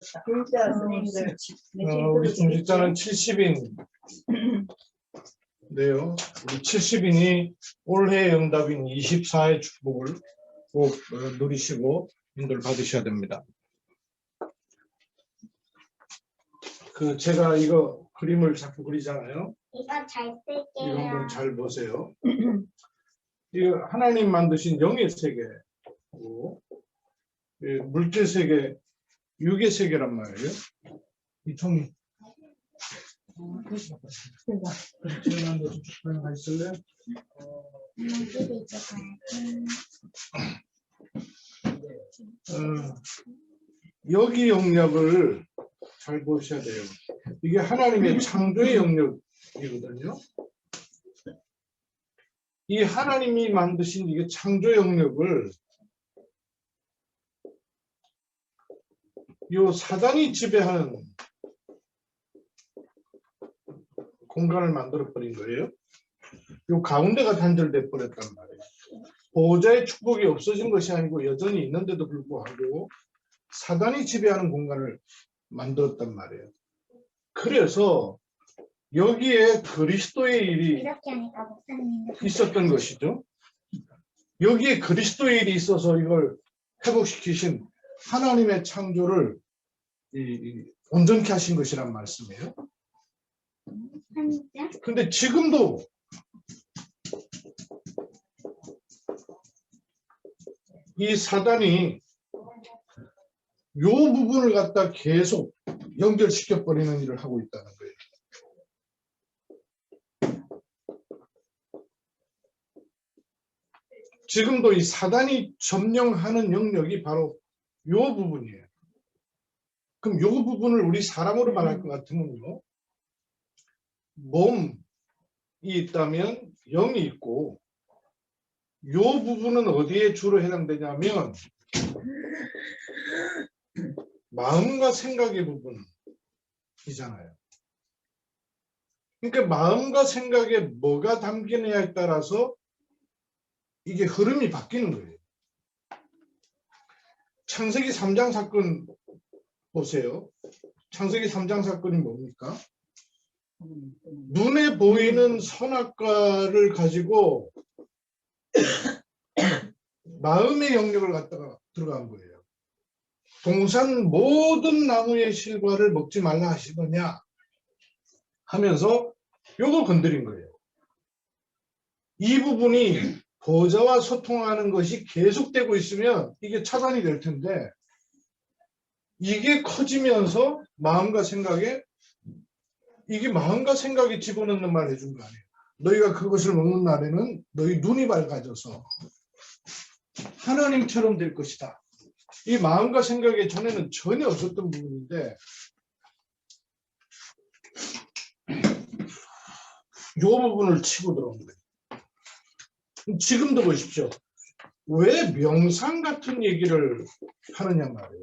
진짜 선생님들 우리 중직자는 70인. 네요. 우리 70인이 올해 응답인 24의 축복을 꼭 누리시고 인도를 받으셔야 됩니다. 제가 이거 그림을 자꾸 그리잖아요. 이거 잘 쓸게요. 이거 한번 잘 보세요. 이거 하나님 만드신 영의 세계고 물질 세계, 육의 세계란 말이에요. 이 종이. 지난번에 좀 가 있을래? 여기도 있어요. 여기 영역을 잘 보셔야 돼요. 이게 하나님의 창조의 영역이거든요. 이 하나님이 만드신 이게 창조 영역을 요 사단이 지배하는 공간을 만들어 버린 거예요. 요 가운데가 단절돼 버렸단 말이에요. 보호자의 축복이 없어진 것이 아니고 여전히 있는데도 불구하고 사단이 지배하는 공간을 만들었단 말이에요. 그래서 여기에 그리스도의 일이 이렇게 하니까 목사님 있었던 것이죠. 여기에 그리스도의 일이 있어서 이걸 회복시키신 하나님의 창조를 온전케 하신 것이란 말씀이에요. 근데 지금도 이 사단이 요 부분을 갖다 계속 연결시켜 버리는 일을 하고 있다는 거예요. 지금도 이 사단이 점령하는 영역이 바로 요 부분이에요. 그럼 요 부분을 우리 사람으로 말할 것 같으면요. 몸이 있다면 영이 있고 요 부분은 어디에 주로 해당되냐면 마음과 생각의 부분이잖아요. 그러니까 마음과 생각에 뭐가 담기느냐에 따라서 이게 흐름이 바뀌는 거예요. 창세기 3장 사건 보세요. 창세기 3장 사건이 뭡니까? 눈에 보이는 선악과를 가지고 마음의 영역을 갖다가 들어간 거예요. 동산 모든 나무의 실과를 먹지 말라 하시더냐 하면서 요걸 건드린 거예요. 이 부분이 보호자와 소통하는 것이 계속되고 있으면 이게 차단이 될 텐데 이게 커지면서 마음과 생각에 이게 마음과 생각에 집어넣는 말 해준 거 아니에요. 너희가 그것을 먹는 날에는 너희 눈이 밝아져서 하나님처럼 될 것이다. 이 마음과 생각에 전에는 전혀 없었던 부분인데 이 부분을 치고 들어온 거예요. 지금도 보십시오. 왜 명상 같은 얘기를 하느냐 말이에요.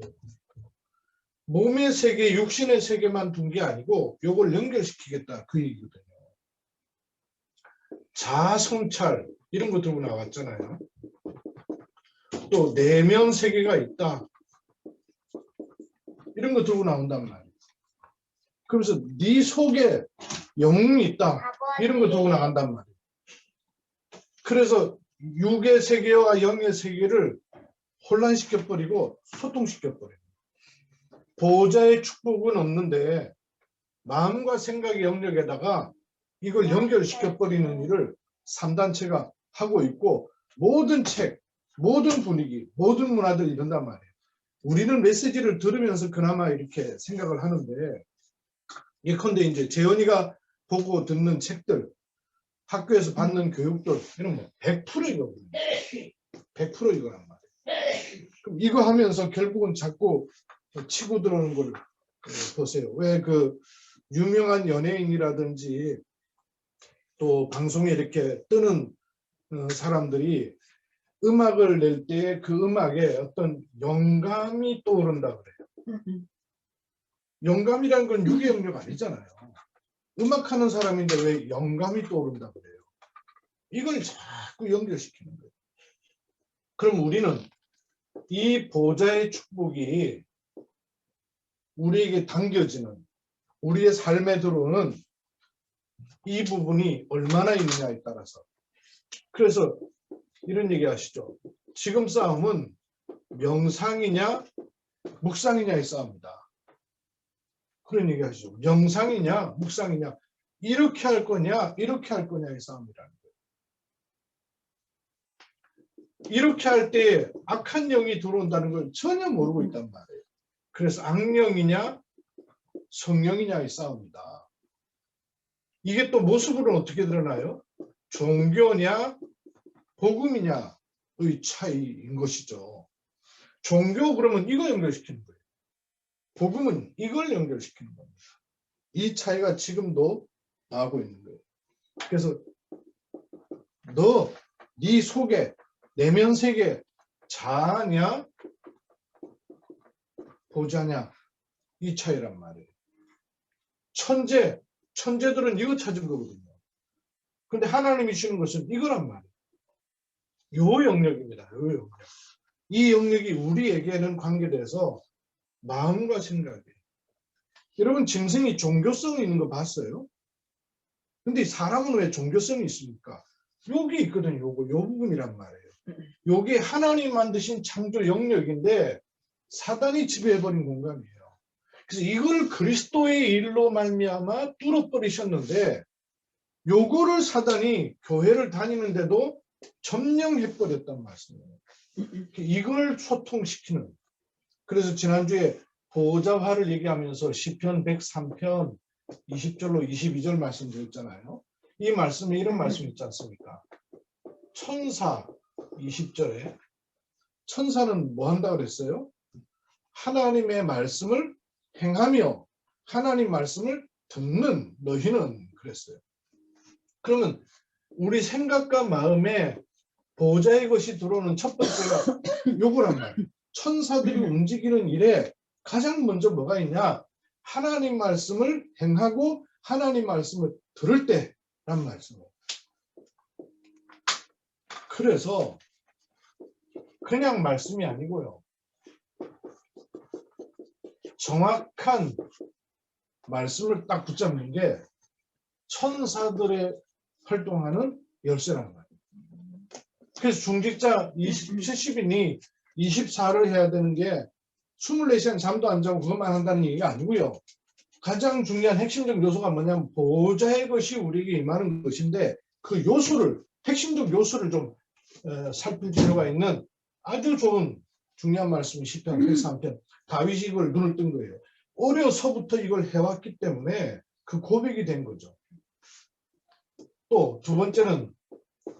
몸의 세계, 육신의 세계만 둔 게 아니고 이걸 연결시키겠다 그 얘기거든요. 자성찰 이런 거 들고 나왔잖아요. 또 내면 세계가 있다. 이런 거 들고 나온단 말이에요. 그래서 네 속에 영웅이 있다. 이런 거 들고 나간단 말이에요. 그래서 육의 세계와 영의 세계를 혼란시켜버리고 소통시켜버려요. 보호자의 축복은 없는데 마음과 생각의 영역에다가 이걸 연결시켜버리는 일을 3단체가 하고 있고 모든 책, 모든 분위기, 모든 문화들 이런단 말이에요. 우리는 메시지를 들으면서 그나마 이렇게 생각을 하는데 예컨대 이제 재현이가 보고 듣는 책들, 학교에서 받는 교육들 이런 거 100% 이거거든요. 100% 이거란 말이에요. 그럼 이거 하면서 결국은 자꾸 치고 들어오는 걸 보세요. 왜 그 유명한 연예인이라든지 또 방송에 이렇게 뜨는 사람들이 음악을 낼 때 그 음악에 어떤 영감이 떠오른다 그래요. 영감이란 건 육의 영역 아니잖아요. 음악하는 사람인데 왜 영감이 떠오른다 그래요. 이걸 자꾸 연결시키는 거예요. 그럼 우리는 이 보호자의 축복이 우리에게 당겨지는 우리의 삶에 들어오는 이 부분이 얼마나 있느냐에 따라서. 그래서 이런 얘기 하시죠. 지금 싸움은 명상이냐 묵상이냐의 싸움이다. 그런 얘기 하시죠. 명상이냐 묵상이냐, 이렇게 할 거냐 이렇게 할 거냐의 싸움이라는 거예요. 이렇게 할 때 악한 영이 들어온다는 걸 전혀 모르고 있단 말이에요. 그래서 악령이냐 성령이냐의 싸움이다. 이게 또 모습으로는 어떻게 드러나요? 종교냐 복음이냐의 차이인 것이죠. 종교 그러면 이거 연결시키는 거예요. 복음은 이걸 연결시키는 겁니다. 이 차이가 지금도 나오고 있는 거예요. 그래서 네 속에 내면 세계 자아냐 보자냐 이 차이란 말이에요. 천재들은 이거 찾은 거거든요. 그런데 하나님이 주는 것은 이거란 말이에요. 요 영역입니다. 요 영역. 이 영역이 우리에게는 관계돼서 마음과 생각이에요. 여러분 짐승이 종교성이 있는 거 봤어요? 근데 사람은 왜 종교성이 있습니까? 여기 있거든요. 요 부분이란 말이에요. 요게 하나님 만드신 창조 영역인데 사단이 지배해버린 공간이에요. 그래서 이걸 그리스도의 일로 말미암아 뚫어버리셨는데 요거를 사단이 교회를 다니는데도 점령해버렸단 말씀이에요. 이걸 소통시키는. 그래서 지난주에 보호자화를 얘기하면서 시편 103편 20절로 22절 말씀드렸잖아요. 이 말씀에 이런 말씀이 있지 않습니까? 천사 20절에 천사는 뭐 한다고 그랬어요? 하나님의 말씀을 행하며 하나님 말씀을 듣는 너희는 그랬어요. 그러면 우리 생각과 마음에 보호자의 것이 들어오는 첫 번째가 요거란 말이에요. 천사들이 움직이는 일에 가장 먼저 뭐가 있냐? 하나님 말씀을 행하고 하나님 말씀을 들을 때란 말씀이에요. 그래서 그냥 말씀이 아니고요. 정확한 말씀을 딱 붙잡는 게 천사들의 활동하는 열쇠란 말이에요. 그래서 중직자 70인이 24를 해야 되는 게 24시간 잠도 안 자고 그것만 한다는 얘기가 아니고요. 가장 중요한 핵심적 요소가 뭐냐면 보호자의 것이 우리에게 임하는 것인데 그 요소를, 핵심적 요소를 좀 살필 필요가 있는 아주 좋은 중요한 말씀이 시편 103편. 다윗이 이걸 눈을 뜬 거예요. 어려서부터 이걸 해왔기 때문에 그 고백이 된 거죠. 또 두 번째는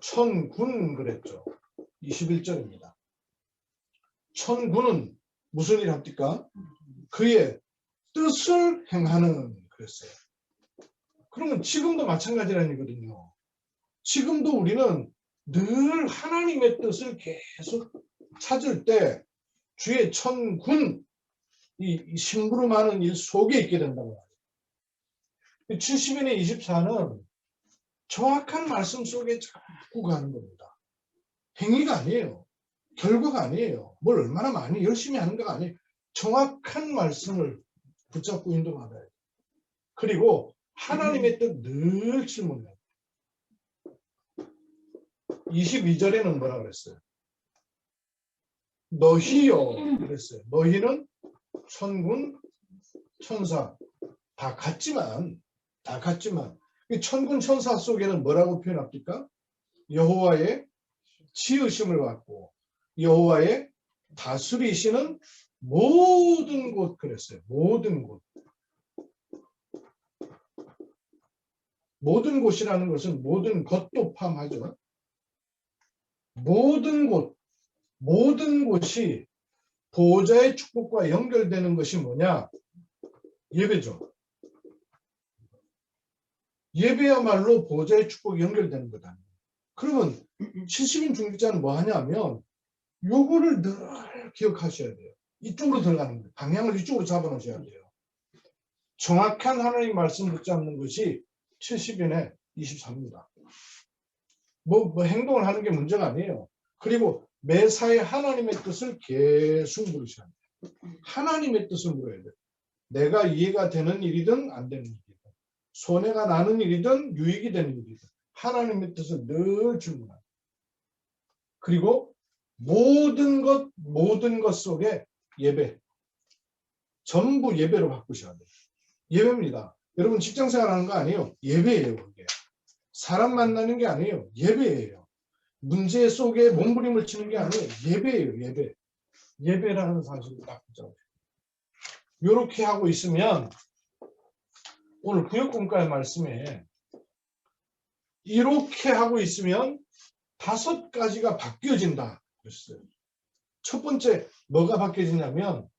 천군 그랬죠. 21절입니다. 천군은 무슨 일 합니까? 그의 뜻을 행하는 그랬어요. 그러면 지금도 마찬가지라는 얘기거든요. 지금도 우리는 늘 하나님의 뜻을 계속 찾을 때 주의 천군, 이 심부름하는 일 속에 있게 된다고 해요. 70인의 24는 정확한 말씀 속에 자꾸 가는 겁니다. 행위가 아니에요. 결과가 아니에요. 뭘 얼마나 많이 열심히 하는가가 아니에요. 정확한 말씀을 붙잡고 인도받아야 돼요. 그리고 하나님의 뜻 늘 질문해요. 22절에는 뭐라 그랬어요? 너희요 그랬어요. 너희는 천군, 천사 다 같지만 천군, 천사 속에는 뭐라고 표현합니까? 여호와의 지으심을 받고 여호와의 다스리시는 모든 곳 그랬어요. 모든 곳. 모든 곳이라는 것은 모든 것도 포함하죠. 모든 곳, 모든 곳이 보호자의 축복과 연결되는 것이 뭐냐? 예배죠. 예배야말로 보호자의 축복이 연결되는 거다. 그러면 70인 중직자는 뭐 하냐면 요거를 늘 기억하셔야 돼요. 이쪽으로 들어가는 거예요. 방향을 이쪽으로 잡아놓으셔야 돼요. 정확한 하나님 말씀 붙잡는 것이 70인의 24입니다. 뭐 행동을 하는 게 문제가 아니에요. 그리고 매사에 하나님의 뜻을 계속 물으셔야 돼요. 하나님의 뜻을 물어야 돼요. 내가 이해가 되는 일이든 안 되는 일이든 손해가 나는 일이든 유익이 되는 일이든 하나님의 뜻을 늘 질문합니다. 그리고 모든 것 속에 예배, 전부 예배로 바꾸셔야 돼요. 예배입니다. 여러분 직장생활 하는 거 아니에요. 예배예요. 그게. 사람 만나는 게 아니에요. 예배예요. 문제 속에 몸부림을 치는 게 아니에요. 예배예요. 예배. 예배라는 사실을 딱 붙잡아요. 이렇게 하고 있으면 오늘 구역공과의 말씀에 이렇게 하고 있으면 5가지가 바뀌어진다 그랬어요. 첫 번째 뭐가 바뀌어지냐면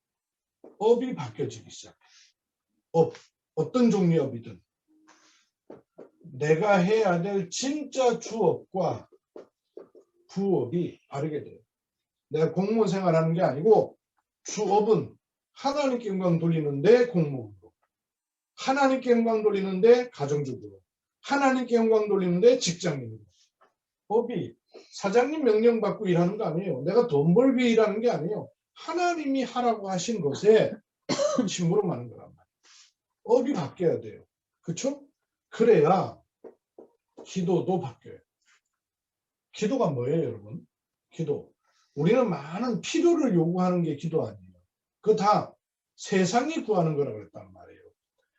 업이 바뀌어지기 시작해요. 업, 어떤 종류의 업이든 내가 해야 될 진짜 주업과 부업이 다르게 돼요. 내가 공무원 생활하는 게 아니고 주업은 하나님께 영광 돌리는데 공무원으로, 하나님께 영광 돌리는데 가정주부로, 하나님께 영광 돌리는데 직장인으로. 법이 사장님 명령 받고 일하는 거 아니에요. 내가 돈 벌기 위해 일하는 게 아니에요. 하나님이 하라고 하신 것에 심부름하는 거란 말이에요. 업이 바뀌어야 돼요. 그렇죠? 그래야 기도도 바뀌어요. 기도가 뭐예요, 여러분? 기도. 우리는 많은 필요를 요구하는 게 기도 아니에요. 그거 다 세상이 구하는 거라고 그랬단 말이에요.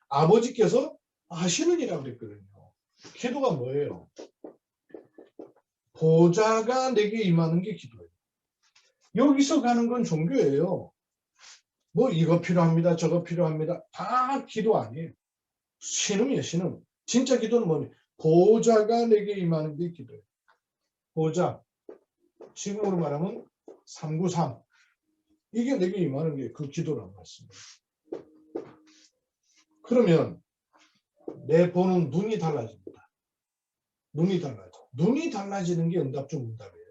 아버지께서 하시는이라고 그랬거든요. 기도가 뭐예요? 보좌가 내게 임하는 게 기도예요. 여기서 가는 건 종교예요. 뭐 이거 필요합니다. 저거 필요합니다. 다 기도 아니에요. 신음이에요. 신음. 진짜 기도는 뭐냐? 보좌가 내게 임하는 게 기도예요. 보좌. 지금으로 말하면 393. 이게 내게 임하는 게 그 기도라는 말씀이에요. 그러면 내 보는 눈이 달라집니다. 눈이 달라져. 눈이 달라지는 게 응답 중 응답이에요.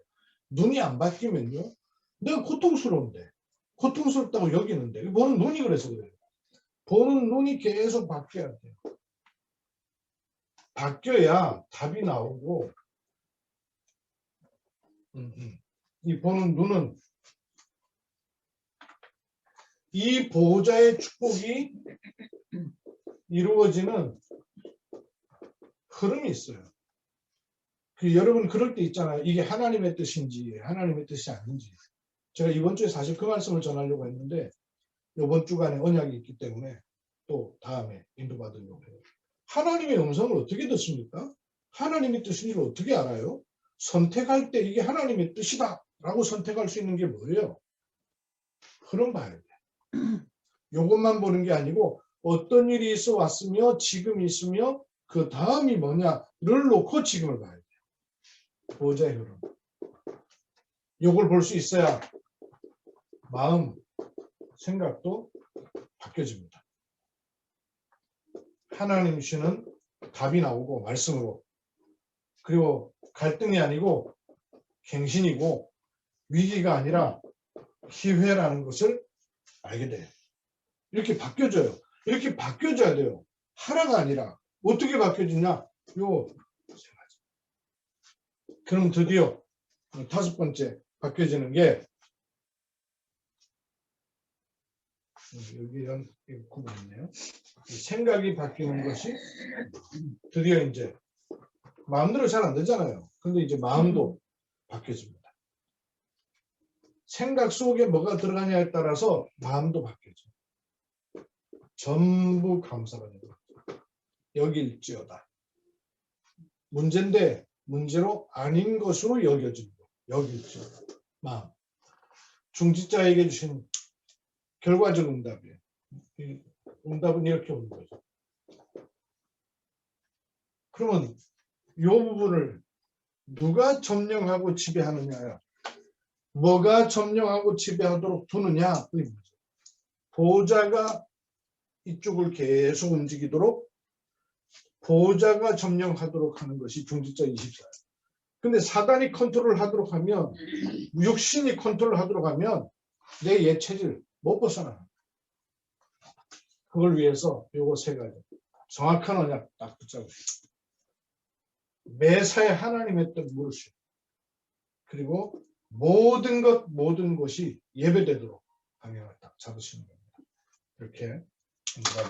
눈이 안 바뀌면요. 내가 고통스러운데. 고통스럽다고 여기는데. 보는 눈이 그래서 그래요. 보는 눈이 계속 바뀌어야 돼요. 바뀌어야 답이 나오고 이 보는 눈은 이 보호자의 축복이 이루어지는 흐름이 있어요. 여러분 그럴 때 있잖아요. 이게 하나님의 뜻인지 하나님의 뜻이 아닌지. 제가 이번 주에 사실 그 말씀을 전하려고 했는데 이번 주간에 언약이 있기 때문에 또 다음에 인도받으려고 해요. 하나님의 음성을 어떻게 듣습니까? 하나님의 뜻인지를 어떻게 알아요? 선택할 때 이게 하나님의 뜻이다 라고 선택할 수 있는 게 뭐예요? 흐름 봐야 돼요. 이것만 보는 게 아니고 어떤 일이 있어 왔으며 지금 있으며 그 다음이 뭐냐를 놓고 지금을 봐야 돼요. 보호자의 흐름. 이걸 볼 수 있어야 마음, 생각도 바뀌어집니다. 하나님 주시는 답이 나오고 말씀으로. 그리고 갈등이 아니고 갱신이고 위기가 아니라 기회라는 것을 알게 돼요. 이렇게 바뀌어져요. 이렇게 바뀌어져야 돼요. 하나가 아니라 어떻게 바뀌어지냐? 요 세 가지. 그럼 드디어 5번째 바뀌어지는 게 여기 이런 구분 있네요. 생각이 바뀌는 것이 드디어 이제 마음대로 잘 안 되잖아요. 근데 이제 마음도 바뀌어집니다. 생각 속에 뭐가 들어가냐에 따라서 마음도 바뀌어져요. 전부 감사받는 것. 여길지어다. 문제인데 문제로 아닌 것으로 여겨지는 것. 여길지어다. 마음. 중지자에게 주신 결과적 응답이에요. 응답은 이렇게 오는 거죠. 그러면 이 부분을 누가 점령하고 지배하느냐요? 뭐가 점령하고 지배하도록 두느냐? 보호자가 이쪽을 계속 움직이도록 보호자가 점령하도록 하는 것이 중지자 24예요. 근데 사단이 컨트롤하도록 하면 육신이 컨트롤하도록 하면 내 예체질 못 벗어나. 그걸 위해서 요거 3가지 정확한 언약 딱 붙잡으시고 매사에 하나님의 뜻 물으시고 그리고 모든 것이 예배되도록 방향을 딱 잡으시는 겁니다. 이렇게 누가